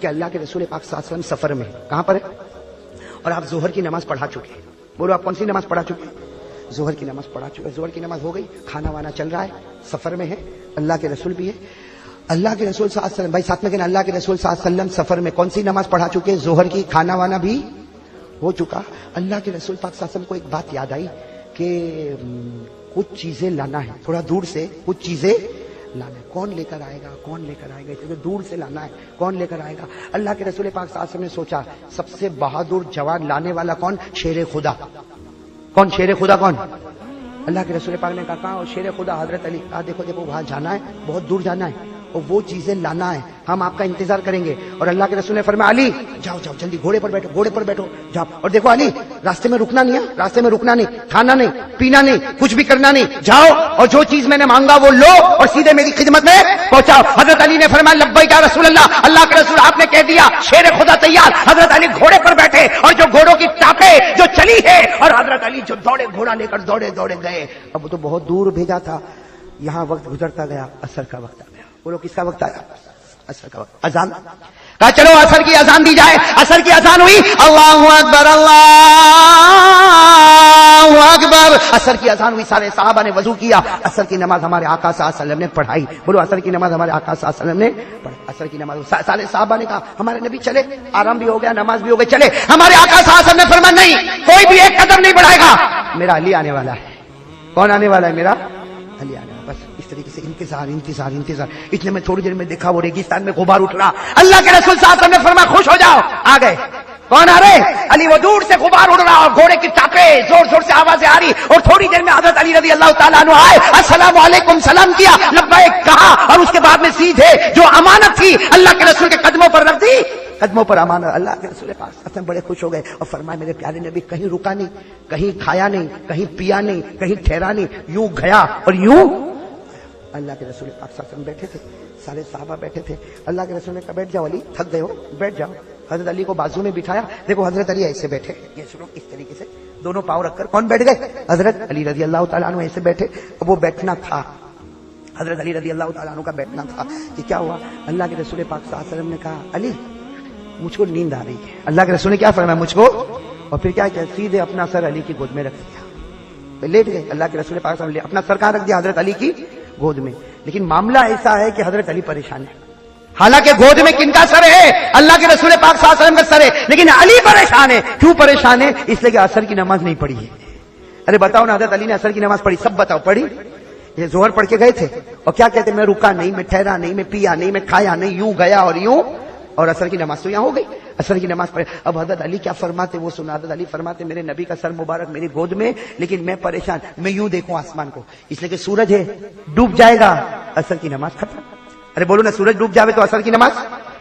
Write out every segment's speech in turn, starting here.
کہ اللہ کے رسول پاک صلی اللہ علیہ وسلم سفر میں کہاں پر ہے اور آپ ظہر کی نماز پڑھا چکے ہیں. بولو آپ کون سی نماز پڑھا چکے ہیں؟ ظہر کی نماز پڑھا چکے. ظہر کی نماز ہو گئی, کھانا وانا چل رہا ہے, سفر میں ہے, اللہ کے رسول بھی ہے. اللہ کے رسول صلی اللہ علیہ وسلم, بھائی ساتھ میں کہنا, اللہ کے رسول صلی اللہ علیہ وسلم سفر میں کون سی نماز پڑھا چکے؟ ظہر کی. کھانا وانا بھی ہو چکا. اللہ کے رسول پاک صلی اللہ علیہ وسلم کو ایک بات یاد آئی کہ کچھ چیزیں لانا ہے, تھوڑا دور سے کچھ چیزیں لانا ہے. کون لے کر آئے گا, کون لے کر آئے گا, اتنے دور سے لانا ہے, کون لے کر آئے گا؟ اللہ کے رسول پاک صلی اللہ علیہ وسلم نے سوچا سب سے بہادر جوان لانے والا کون؟ شیر خدا. کون شیر خدا؟ کون؟ اللہ کے رسول پاک نے کہا اور شیر خدا حضرت علی. کہا دیکھو دیکھو وہاں جانا ہے, بہت دور جانا ہے اور وہ چیزیں لانا ہے, ہم آپ کا انتظار کریں گے. اور اللہ کے رسول نے فرمایا علی جاؤ جاؤ جلدی گھوڑے پر بیٹھو, گھوڑے پر بیٹھو جاؤ. اور دیکھو علی راستے میں رکنا نہیں ہے, راستے میں رکنا نہیں, کھانا نہیں, پینا نہیں, کچھ بھی کرنا نہیں, جاؤ اور جو چیز میں نے مانگا وہ لو اور سیدھے میری خدمت میں پہنچاؤ. حضرت علی نے فرمایا لبیک یا رسول اللہ. اللہ کے رسول آپ نے کہہ دیا شیر خدا تیار. حضرت علی گھوڑے پر بیٹھے اور جو گھوڑوں کی ٹاپیں جو چلی ہے اور حضرت علی جو دوڑے گھوڑا لے کر دوڑے دوڑے گئے. اب تو بہت دور بھیجا تھا, یہاں وقت گزرتا گیا, عصر کا وقت آ گیا. بولو کس کا وقت آیا؟ عصر کا وقت. اذان کہا چلو عصر کی اذان دی جائے. عصر کی اذان ہوئی, اللہ اکبر اللہ اکبر. عصر کی اذان ہوئی, سارے صحابہ نے وضو کیا. عصر کی نماز ہمارے آقا صلی اللہ علیہ وسلم نے پڑھائی. بولو عصر کی نماز ہمارے آقا صلی اللہ علیہ وسلم نے پڑھائی. عصر کی نماز سارے صحابہ نے کہا ہمارے نبی چلے, آرام بھی ہو گیا, نماز بھی ہو گئی, چلے. ہمارے آقا صلی اللہ علیہ وسلم نے فرمایا نہیں, کوئی بھی ایک قدم نہیں بڑھائے گا, میرا علی آنے والا ہے. کون آنے والا ہے؟ میرا علی آنے والا. بس اس طریقے سے انتظار انتظار انتظار. اتنے میں تھوڑی دیر میں دیکھا وہ ریگستان میں غبار اٹھ رہا. اللہ کے رسول صلی اللہ علیہ وسلم نے فرمایا خوش ہو جاؤ, آ گئے. کون آ رہے؟ علی. وہ دور سے غبار اڑ رہا اور گھوڑے کی ٹاپیں زور زور سے آوازیں آ رہی اور تھوڑی دیر میں حضرت علی رضی اللہ تعالیٰ عنہ آئے, السلام علیکم سلام کیا, لبیک کہا اور اس کے بعد میں سیدھے جو امانت تھی اللہ کے رسول کے قدموں پر رکھ دی. قدموں پر امانت. اللہ کے رسول پاک بڑے خوش ہو گئے اور فرمایا میرے پیارے نبی کہیں رکا نہیں, کہیں کھایا نہیں, کہیں پیا نہیں, کہیں ٹھہرا نہیں, یوں گیا اور یوں. اللہ کے رسول پاک صلی اللہ علیہ وسلم بیٹھے تھے, سارے صحابہ بیٹھے تھے. اللہ کے رسول نے کہا بیٹھ جاؤ علی, تھک گئے ہو, بیٹھ جاؤ. حضرت علی کو بازو میں بٹھایا. دیکھو حضرت علی ایسے بیٹھے, یہ سنو اس طریقے سے دونوں پاؤں رکھ کر. کون بیٹھ گئے؟ حضرت علی رضی اللہ تعالیٰ عنہ ایسے بیٹھے. اب وہ بیٹھنا تھا, حضرت علی رضی اللہ تعالیٰ عنہ کا بیٹھنا تھا کہ کیا ہوا. اللہ کے رسول پاک صلی اللہ علیہ وسلم نے کہا علی مجھ کو نیند آ رہی ہے. اللہ کے رسول نے کیا فرمایا؟ مجھ کو. اور پھر کیا کیا, سیدھے اپنا سر علی کی گود میں رکھ دیا, لیٹ گئے. اللہ کے رسول پاک صلی اللہ علیہ وسلم اپنا سر کہاں رکھ دیا؟ حضرت علی کی گود میں. لیکن معاملہ ایسا ہے کہ حضرت علی پریشان ہے. حالانکہ گود میں کن کا سر ہے؟ اللہ کے رسول پاک صلی اللہ علیہ وسلم کا سر ہے, لیکن علی پریشان ہے. کیوں پریشان ہے؟ اس لیے کہ عصر کی نماز نہیں پڑھی ہے. ارے بتاؤ نا, حضرت علی نے عصر کی نماز پڑھی, سب بتاؤ پڑھی. یہ ظہر پڑھ کے گئے تھے اور کیا کہتے میں رکا نہیں, میں ٹھہرا نہیں, میں پیا نہیں, میں کھایا نہیں, یوں گیا اور یوں. اور عصر کی نماز تو یہاں ہو گئی. عصر کی نماز پڑھے. اب حضرت علی کیا فرماتے وہ سنا. حضرت علی فرماتے میرے نبی کا سر مبارک میری گود میں, لیکن میں پریشان, میں یوں دیکھوں آسمان کو, اس لیے کہ سورج ہے ڈوب جائے گا, عصر کی نماز ختم. ارے بولو نا, سورج ڈوب جاوے تو عصر کی نماز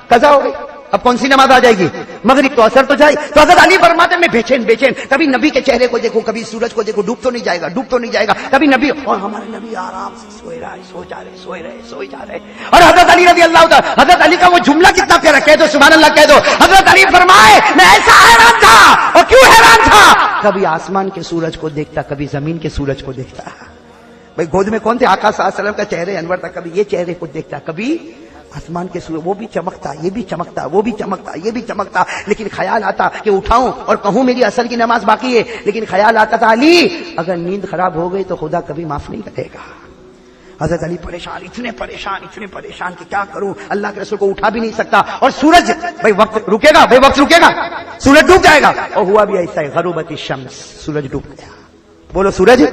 قضا ہو گئی. اب کون سی نماز آ جائے گی؟ مغرب. تو عصر تو جائے. تو حضرت علی فرماتے میں بے چین بے چین, کبھی نبی کے چہرے کو دیکھو, کبھی سورج کو دیکھو, ڈوب تو نہیں جائے گا, ڈوب تو نہیں جائے گا. کبھی نبی, اور ہمارے نبی آرام سے سوئے رہا ہے, سو جا رہے, سوئے رہے, سوئے جا رہے. اور حضرت علی رضی اللہ تعالیٰ, حضرت علی کا وہ جملہ کتنا پیارا, کہہ دو سبحان اللہ کہہ دو. حضرت علی فرمائے میں ایسا حیران تھا. اور کیوں حیران تھا؟ کبھی آسمان کے سورج کو دیکھتا, کبھی زمین کے سورج کو دیکھتا. بھائی گود میں کون تھے؟ آقا صلی اللہ علیہ وسلم کا چہرے انور تھا. کبھی یہ چہرے کو دیکھتا, کبھی آسمان کے سورج, وہ بھی چمکتا, یہ بھی چمکتا, وہ بھی چمکتا, یہ بھی چمکتا. لیکن خیال آتا کہ اٹھاؤں اور کہوں میری عصر کی نماز باقی ہے, لیکن خیال آتا تھا علی اگر نیند خراب ہو گئی تو خدا کبھی معاف نہیں کرے گا. حضرت علی پریشان, اتنے پریشان کہ کیا کروں, اللہ کے رسول کو اٹھا بھی نہیں سکتا. اور سورج, بھائی وقت رکے گا, بھائی وقت رکے گا, سورج ڈوب جائے گا. اور ہوا بھی ایسا ہے, غروبت الشمس, سورج ڈوب گیا. بولو سورج,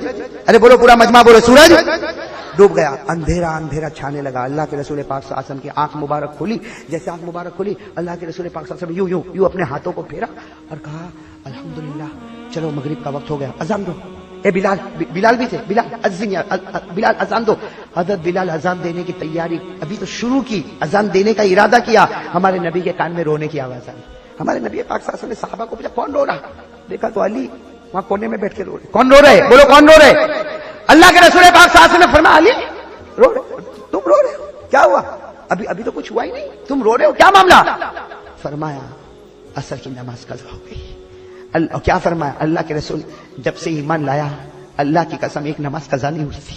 ارے بولو پورا مجمع بولو سورج ڈوب گیا. اندھیرا اندھیرا چھانے لگا. اللہ کے رسول پاک صلی اللہ علیہ وسلم کی آنکھ مبارک کھلی. جیسے آنکھ مبارک کھلی, اللہ کے رسول پاک صلی اللہ علیہ وسلم یوں یوں یوں اپنے ہاتھوں کو پھیرا اور کہا الحمدللہ, چلو مغرب کا وقت ہو گیا, اذان دو. اے بلال, بلال بھی تھے, بلال اذان دو. حضرت بلال اذان دینے کی تیاری ابھی تو شروع کی, اذان دینے کا ارادہ کیا, ہمارے نبی کے کان میں رونے کی آواز آئی. ہمارے نبی پاک صلی اللہ علیہ وسلم نے صحابہ کو پوچھا کون رو رہا؟ دیکھا تو علی وہاں کونے میں بیٹھ کے رو رہے. کون رو رہے؟ بولو کون رو رہے؟ اللہ کے رسول پاک صلی اللہ علیہ وسلم نے فرمایا علی رو رہے, تم رو رہے ہو, کیا ہوا؟ ابھی تو کچھ ہوا ہی نہیں, تم رو رہے ہو, کیا معاملہ؟ فرمایا عصر کی نماز قضا ہو گئی. کیا فرمایا اللہ کے رسول؟ جب سے ایمان لایا, اللہ کی قسم ایک نماز قضا نہیں ہوئی تھی.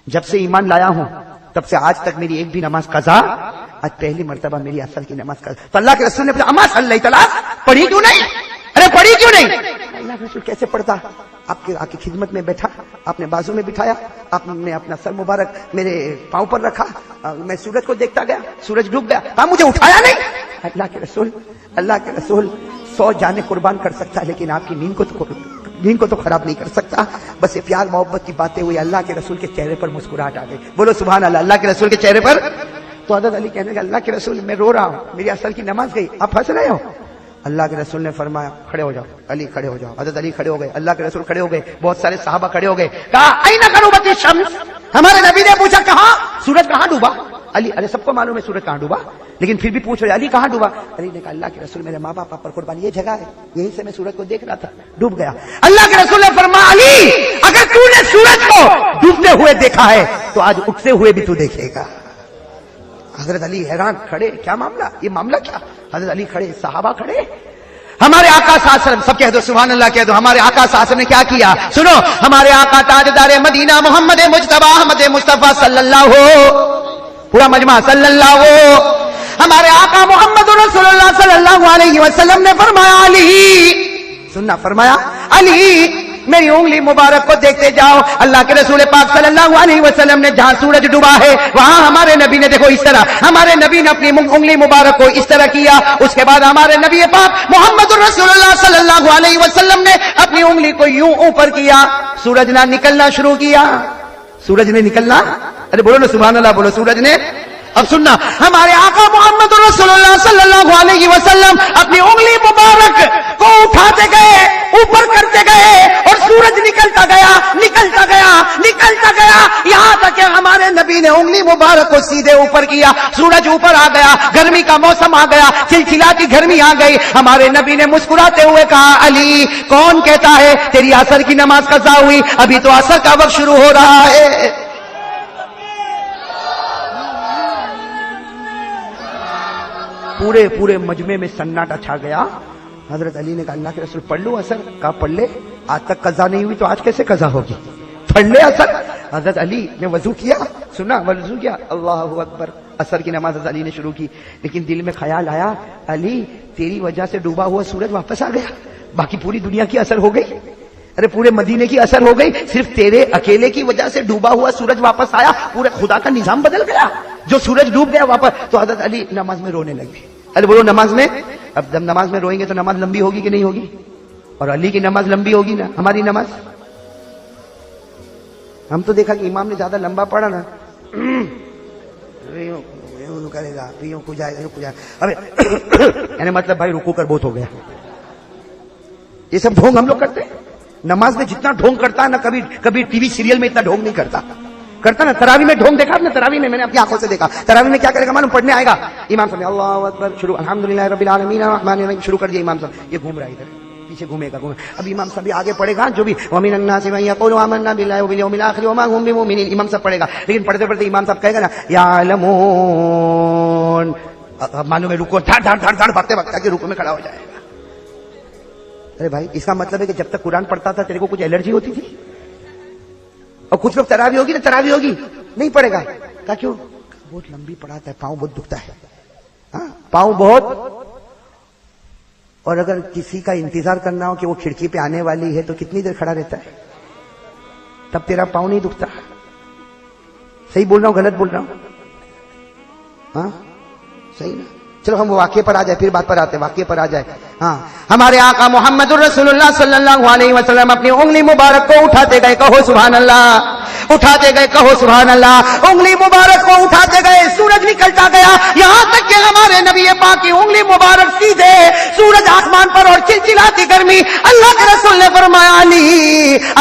جب سے ایمان لایا ہوں تب سے آج تک میری ایک بھی نماز قضا آج پہلی مرتبہ میری اثر کی نماز کا. تو اللہ کے رسول نے پوچھا اما صلی اللہ پڑھی کیوں نہیں؟ ارے پڑھی کیوں نہیں؟ اللہ کے رسول کیسے پڑھتا؟ آپ کی خدمت میں بیٹھا, آپ نے بازو میں بٹھایا, آپ نے اپنا سر مبارک میرے پاؤں پر رکھا, میں سورج کو دیکھتا گیا, سورج ڈوب گیا, کہا مجھے اٹھایا نہیں. اللہ کے رسول 100 جانیں قربان کر سکتا ہے لیکن آپ کی نیند کو تو خراب نہیں کر سکتا. بس یہ پیار محبت کی باتیں ہوئی. اللہ کے رسول کے چہرے پر مسکراہٹ آ گئی. بولو سبحان اللہ. اللہ کے رسول کے چہرے پر. تو حضرت علی کہنے لگا اللہ کے رسول میں رو رہا ہوں, میری اصل کی نماز گئی, آپ ہنس رہے ہو. اللہ کے رسول نے فرمایا کھڑے ہو جاؤ. علی کھڑے ہو جاؤ. حضرت علی کھڑے ہو گئے, اللہ کے رسول کھڑے ہو گئے, بہت سارے صحابہ کھڑے ہو گئے. کہا اینا غروبت الشمس, ہمارے نبی نے پوچھا کہاں سورج کہاں ڈوبا؟ علی ارے سب کو معلوم ہے سورج کہاں ڈوبا, لیکن پھر بھی پوچھ رہے علی کہاں ڈوبا؟ علی نے کہا اللہ کے رسول میرے ماں باپ پر قربان یہ جگہ ہے, یہیں سے میں سورج کو دیکھ رہا تھا, ڈوب گیا. اللہ کے رسول نے فرمایا علی اگر تو نے سورج کو ڈوبتے ہوئے دیکھا ہے تو آج اٹھتے ہوئے بھی تو دیکھے گا. حضرت علی حیران, کھڑے, کیا معاملہ, یہ معاملہ کیا؟ حضرت علی کھڑے, صحابہ کھڑے. ہمارے آقا صلی اللہ علیہ وسلم, سب کہہ دو سبحان اللہ کہہ دو, ہمارے آقا صلی اللہ علیہ وسلم نے کیا کیا سنو. ہمارے آقا تاجدار مدینہ محمد مجتبی احمد مصطفیٰ صلی اللہ, پورا مجمع صلی اللہ, ہمارے آقا محمد رسول اللہ صلی اللہ علیہ وسلم نے فرمایا علی, سننا, فرمایا علی میری انگلی مبارک کو دیکھتے جاؤ. اللہ کے رسول پاک صلی اللہ علیہ وسلم نے جہاں سورج ڈوبا ہے وہاں ہمارے نبی نے دیکھو اس طرح, ہمارے نبی نے اپنی انگلی مبارک کو اس طرح کیا. اس کے بعد ہمارے نبی پاک محمد رسول اللہ صلی اللہ علیہ وسلم نے اپنی انگلی کو یوں اوپر کیا, سورج نہ نکلنا شروع کیا. سورج نے نکلنا, ارے بولو نا سبحان اللہ, بولو سورج نے. اب سننا, ہمارے آقا محمد رسول اللہ صلی اللہ علیہ وسلم اپنی انگلی مبارک کو اٹھاتے گئے, اوپر کرتے گئے اور سورج نکلتا گیا, نکلتا گیا, نکلتا گیا, یہاں تک کہ ہمارے نبی نے انگلی مبارک کو سیدھے اوپر کیا. سورج اوپر آ گیا, گرمی کا موسم آ گیا, چلچلاتی گرمی آ گئی. ہمارے نبی نے مسکراتے ہوئے کہا علی کون کہتا ہے تیری عصر کی نماز قضا ہوئی؟ ابھی تو عصر کا وقت شروع ہو رہا ہے. پورے مجمع میں سناٹا چھا گیا. حضرت علی نے کہا اللہ کے رسول پڑھ لو اثر؟ کہا پڑھ لے, آج تک قضا نہیں ہوئی تو آج کیسے قضا ہوگی, پڑھ لے اثر. حضرت علی نے وضو کیا, سنا, وضو کیا, اللہ اکبر, اثر کی نماز حضرت علی نے شروع کی. لیکن دل میں خیال آیا علی تیری وجہ سے ڈوبا ہوا سورج واپس آ گیا, باقی پوری دنیا کی اثر ہو گئی, ارے پورے مدینے کی اثر ہو گئی, صرف تیرے اکیلے کی وجہ سے ڈوبا ہوا سورج واپس آیا, پورے خدا کا نظام بدل گیا, جو سورج ڈوب گیا واپس. تو حضرت علی نماز میں رونے لگے. ارے بولو نماز میں, اب جب نماز میں روئیں گے تو نماز لمبی ہوگی کہ نہیں ہوگی؟ اور علی کی نماز لمبی ہوگی نا, ہماری نماز. ہم تو دیکھا کہ امام نے زیادہ لمبا پڑھا نا, کرے گا, رکو جائے گا, ارے یعنی مطلب بھائی رکو کر بہت ہو گیا. یہ سب ڈھونگ ہم لوگ کرتے ہیں. نماز میں جتنا ڈھونگ کرتا ہے نا, کبھی ٹی وی سیریل میں اتنا ڈھونگ نہیں کرتا نا. تراوی میں ڈھونگ دیکھا آپ نے؟ تراوی میں نے اپنی آنکھوں سے دیکھا. تراوی میں کیا کرے گا معلوم, پڑھنے آئے گا امام صاحب اللہ اکبر شروع, الحمدللہ رب العالمین الرحمن الرحیم شروع کر دیا امام صاحب, یہ گھوم رہا ہے ادھر پیچھے, گھومے گا. اب امام صاحب بھی آگے پڑھے گا, جو بھی ومن الناس من یقول آمنا باللہ وبالیوم الآخر وما هم بمؤمنین, امام صاحب پڑھے گا. لیکن پڑھتے پڑھتے امام صاحب کہے گا نا یعلمون, معلوم ہے رکو دھڑ دھڑ دھڑ دھڑ بھاگتے بھاگتے کہ رکو میں کھڑا ہو جائے گا. ارے بھائی اس کا مطلب ہے کہ جب تک قرآن پڑھتا تھا تیرے کو کچھ الرجی ہوتی تھی؟ اور کچھ لوگ تراوی ہوگی نا, تراوی ہوگی نہیں پڑے گا, کہا کیوں؟ بہت لمبی پڑھاتا ہے, پاؤں بہت دکھتا ہے, پاؤں بہت. اور اگر کسی کا انتظار کرنا ہو کہ وہ کھڑکی پہ آنے والی ہے تو کتنی دیر کھڑا رہتا ہے, تب تیرا پاؤں نہیں دکھتا. صحیح بول رہا ہوں غلط بول رہا ہوں؟ ہاں صحیح نا. چلو ہم واقعے پر آ جائے, پھر بات پر آتے, واقعے پر آ جائے. ہاں ہمارے آقا محمد رسول اللہ صلی اللہ علیہ وسلم اپنی انگلی مبارک کو اٹھاتے گئے, کہو سبحان اللہ, اٹھاتے گئے, کہو سبحان اللہ. انگلی مبارک کو اٹھاتے گئے, سورج نکلتا گیا, یہاں تک کہ ہمارے نبی پاک کی انگلی مبارک سیدھے سورج آسمان پر اور چلچلاتی گرمی. اللہ کے رسول نے فرمایا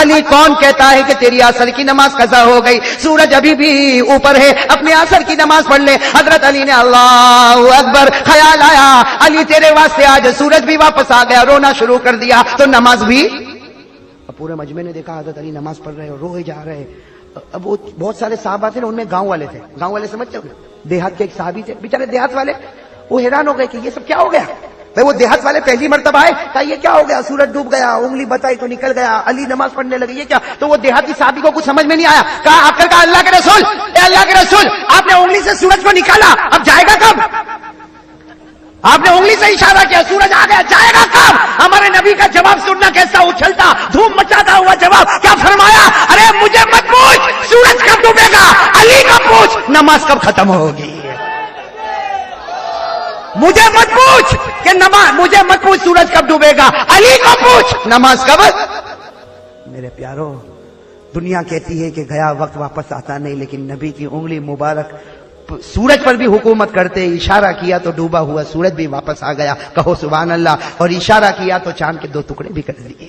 علی کون کہتا ہے کہ تیری عصر کی نماز قضا ہو گئی؟ سورج ابھی بھی اوپر ہے, اپنے عصر کی نماز پڑھ لے. حضرت علی نے اللہ اکبر, خیال آیا علی تیرے واسطے آج سورج بھی واپس آ گیا, رونا شروع کر دیا تو نماز بھی. اب پورے مجمع نے دیکھا حضرت علی نماز پڑھ رہے اور روئے جا رہے. اب وہ بہت سارے صحابہ تھے نا, ان میں گاؤں والے تھے. گاؤں والے سمجھتے ہو, دیہات کے ایک صحابی تھے بیچارے دیہات والے, وہ حیران ہو گئے کہ یہ سب کیا ہو گیا. بھائی وہ دیہات والے پہلی مرتبہ آئے، کہا یہ کیا ہو گیا، سورج ڈوب گیا، انگلی بتائی تو نکل گیا، علی نماز پڑھنے لگے، یہ کیا؟ تو وہ دیہاتی صحابی کو کچھ سمجھ میں نہیں آیا، کہا آ کر کہا اللہ کے رسول، اے اللہ کے رسول، آپ نے انگلی سے سورج کو نکالا، اب جائے گا کب؟ آپ نے انگلی سے اشارہ کیا، سورج آ گیا، جائے گا کب؟ ہمارے نبی کا جواب سننا کیسا اچھلتا دھوم مچاتا ہوا جواب، کیا فرمایا؟ ارے مجھے مت پوچھ سورج کب ڈوبے گا، علی کا پوچھ نماز کب ختم ہوگی، مجھے مت پوچھ کہ نماز، مجھے مت پوچھ سورج کب ڈوبے گا، علی کو پوچھ نماز کب۔ میرے پیارو، دنیا کہتی ہے کہ گیا وقت واپس آتا نہیں، لیکن نبی کی انگلی مبارک سورج پر بھی حکومت کرتے، اشارہ کیا تو ڈوبا ہوا سورج بھی واپس آ گیا، کہو سبحان اللہ، اور اشارہ کیا تو چاند کے 2 ٹکڑے بھی کر دیے۔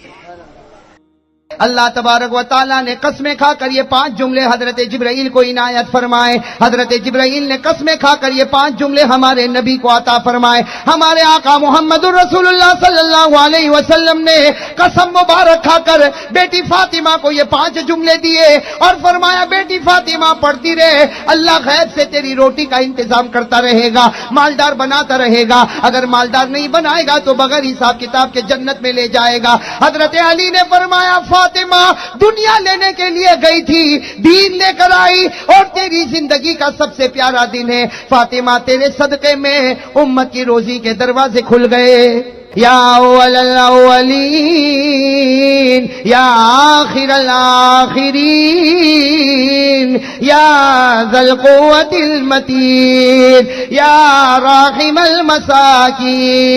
اللہ تبارک و تعالیٰ نے قسمیں کھا کر یہ 5 جملے حضرت جبرائیل کو عنایت فرمائے، حضرت جبرائیل نے قسمیں کھا کر یہ 5 جملے ہمارے نبی کو عطا فرمائے۔ ہمارے آقا محمد الرسول اللہ صلی اللہ علیہ وسلم نے قسم مبارک کھا کر بیٹی فاطمہ کو یہ 5 جملے دیے اور فرمایا بیٹی فاطمہ پڑھتی رہے، اللہ غیب سے تیری روٹی کا انتظام کرتا رہے گا، مالدار بناتا رہے گا، اگر مالدار نہیں بنائے گا تو بغیر حساب کتاب کے جنت میں لے جائے گا۔ حضرت علی نے فرمایا فاطمہ دنیا لینے کے لیے گئی تھی، دین لے کر آئی، اور تیری زندگی کا سب سے پیارا دن ہے فاطمہ، تیرے صدقے میں امت کی روزی کے دروازے کھل گئے۔ یا اول الاولین یا آخر الاخرین یا ذا القوة المتین یا راحم المساکین۔